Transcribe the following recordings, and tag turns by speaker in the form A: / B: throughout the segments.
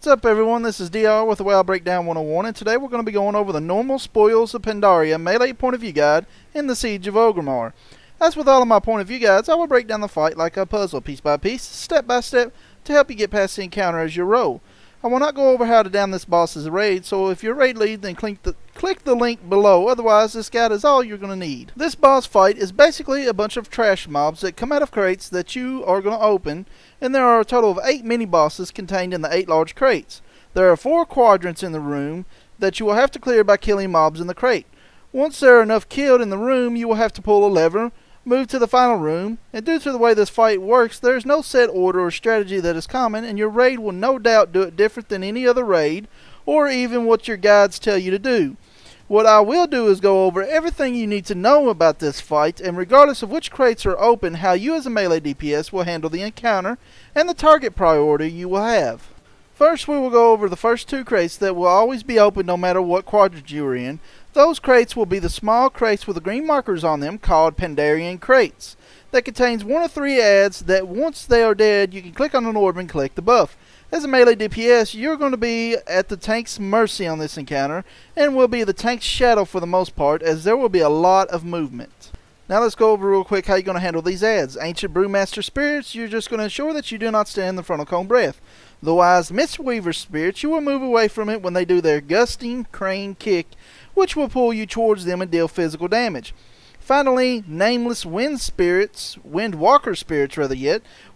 A: What's up everyone, this is DR with the WoW Breakdown 101, and today we're going to be going over the normal spoils of Pandaria melee point of view guide in the Siege of Orgrimmar. As with all of my point of view guides, I will break down the fight like a puzzle, piece by piece, step by step, to help you get past the encounter as you roll. I will not go over how to down this boss as a raid, so if you're raid lead, then click the link below, otherwise this guide is all you're going to need. This boss fight is basically a bunch of trash mobs that come out of crates that you are going to open, and there are a total of 8 mini-bosses contained in the 8 large crates. There are 4 quadrants in the room that you will have to clear by killing mobs in the crate. Once there are enough killed in the room, you will have to pull a lever, move to the final room, and due to the way this fight works, there is no set order or strategy that is common, and your raid will no doubt do it different than any other raid, or even what your guides tell you to do. What I will do is go over everything you need to know about this fight, and regardless of which crates are open, how you as a melee DPS will handle the encounter, and the target priority you will have. First, we will go over the first 2 crates that will always be open no matter what quadrant you are in. Those crates will be the small crates with the green markers on them called Pandarian crates. That contains 1 of 3 ads that once they are dead, you can click on an orb and collect the buff. As a melee DPS, you're going to be at the tank's mercy on this encounter, and will be the tank's shadow for the most part, as there will be a lot of movement. Now let's go over real quick how you're going to handle these ads. Ancient Brewmaster Spirits, you're just going to ensure that you do not stand in the frontal cone breath. The Wise Mistweaver Spirits, you will move away from it when they do their gusting crane kick, which will pull you towards them and deal physical damage. Finally, Nameless Windwalker Spirits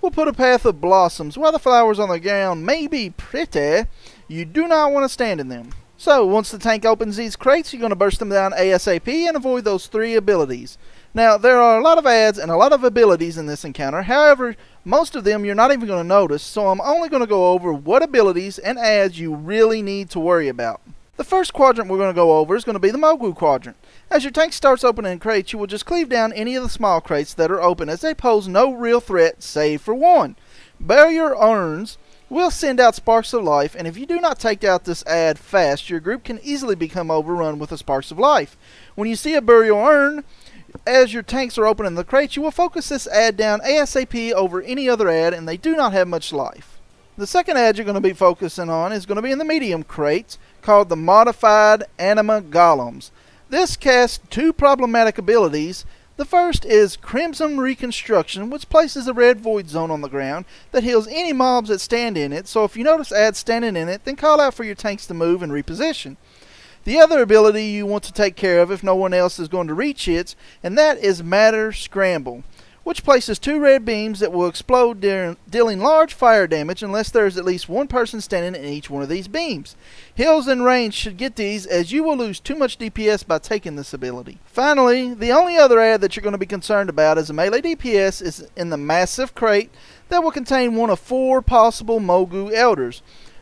A: will put a path of blossoms. While the flowers on the ground may be pretty, you do not want to stand in them. So, once the tank opens these crates, you're going to burst them down ASAP and avoid those 3 abilities. Now, there are a lot of ads and a lot of abilities in this encounter. However, most of them you're not even going to notice, so I'm only going to go over what abilities and ads you really need to worry about. The first quadrant we're going to go over is going to be the Mogu quadrant. As your tank starts opening crates, you will just cleave down any of the small crates that are open, as they pose no real threat save for one. Barrier urns will send out sparks of life, and if you do not take out this ad fast, your group can easily become overrun with the sparks of life. When you see a burial urn, as your tanks are opening the crates, you will focus this ad down ASAP over any other ad, and they do not have much life. The second ad you're going to be focusing on is going to be in the medium crates, called the Modified Anima Golems. This casts 2 problematic abilities. The first is Crimson Reconstruction, which places a red void zone on the ground that heals any mobs that stand in it, so if you notice ads standing in it, then call out for your tanks to move and reposition. The other ability you want to take care of if no one else is going to reach it, and that is Matter Scramble, which places 2 red beams that will explode, dealing large fire damage unless there is at least 1 person standing in each one of these beams. Heals in range should get these, as you will lose too much DPS by taking this ability. Finally, the only other ad that you're going to be concerned about as a melee DPS is in the Massive Crate that will contain 1 of 4 possible Mogu Elders.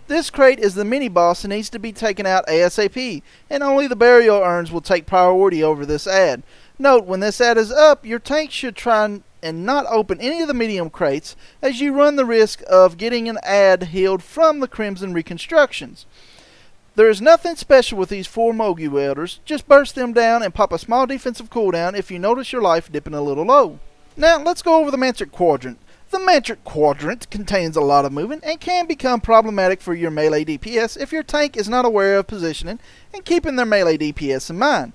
A: This crate is the mini-boss and needs to be taken out ASAP, and only the burial urns will take priority over this ad. Note, when this ad is up, your tank should try and not open any of the medium crates, as you run the risk of getting an ad healed from the Crimson Reconstructions. There is nothing special with these 4 Mogu Elders, just burst them down and pop a small defensive cooldown if you notice your life dipping a little low. Now, let's go over the Mantric Quadrant. The Mantric Quadrant contains a lot of movement and can become problematic for your melee DPS if your tank is not aware of positioning and keeping their melee DPS in mind.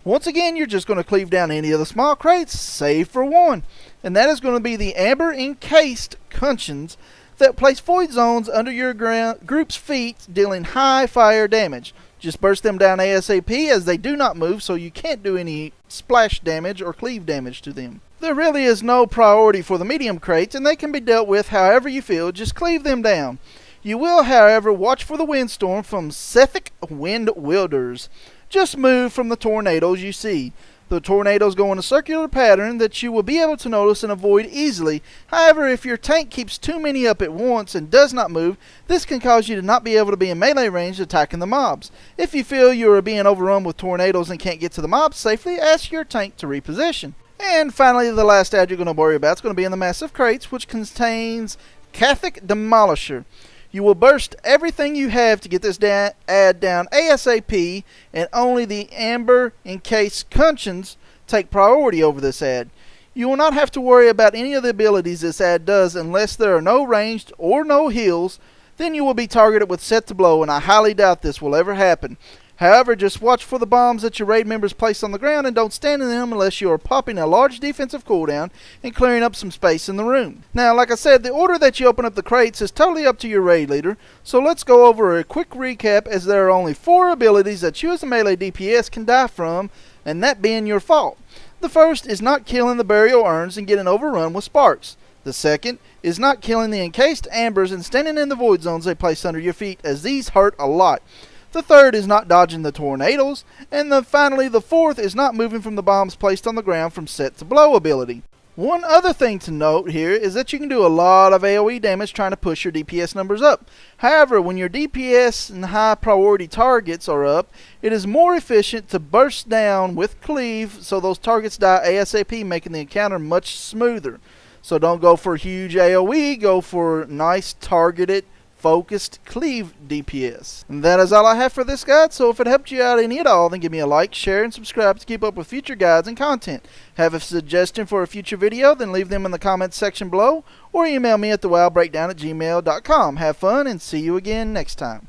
A: Once again, you're just going to cleave down any of the small crates, save for 1, and that is going to be the Amber Encased Cushions that place void zones under your group's feet, dealing high fire damage. Just burst them down ASAP, as they do not move, so you can't do any splash damage or cleave damage to them. There really is no priority for the medium crates, and they can be dealt with however you feel. Just cleave them down. You will, however, watch for the windstorm from Sethic Wind Wilders. Just move from the tornadoes you see. The tornadoes go in a circular pattern that you will be able to notice and avoid easily. However, if your tank keeps too many up at once and does not move, this can cause you to not be able to be in melee range attacking the mobs. If you feel you are being overrun with tornadoes and can't get to the mobs safely, ask your tank to reposition. And finally, the last ad you're going to worry about is going to be in the Massive Crates, which contains Catholic Demolisher. You will burst everything you have to get this ad down ASAP, and only the Amber Encased Cushions take priority over this ad. You will not have to worry about any of the abilities this ad does unless there are no ranged or no heals then you will be targeted with set to blow, and I highly doubt this will ever happen. However, just watch for the bombs that your raid members place on the ground and don't stand in them unless you are popping a large defensive cooldown and clearing up some space in the room. Now, like I said, the order that you open up the crates is totally up to your raid leader, so let's go over a quick recap, as there are only 4 abilities that you as a melee DPS can die from, and that being your fault. The first is not killing the burial urns and getting overrun with sparks. The second is not killing the encased ambers and standing in the void zones they place under your feet, as these hurt a lot. The third is not dodging the tornadoes, and finally the fourth is not moving from the bombs placed on the ground from set to blow ability. One other thing to note here is that you can do a lot of AoE damage trying to push your DPS numbers up. However, when your DPS and high priority targets are up, it is more efficient to burst down with cleave so those targets die ASAP, making the encounter much smoother. So don't go for huge AoE, go for nice targeted focused cleave DPS. And that is all I have for this guide, so if it helped you out any at all, then give me a like, share, and subscribe to keep up with future guides and content. Have a suggestion for a future video, then leave them in the comments section below, or email me at thewowbreakdown@gmail.com. Have fun, and see you again next time.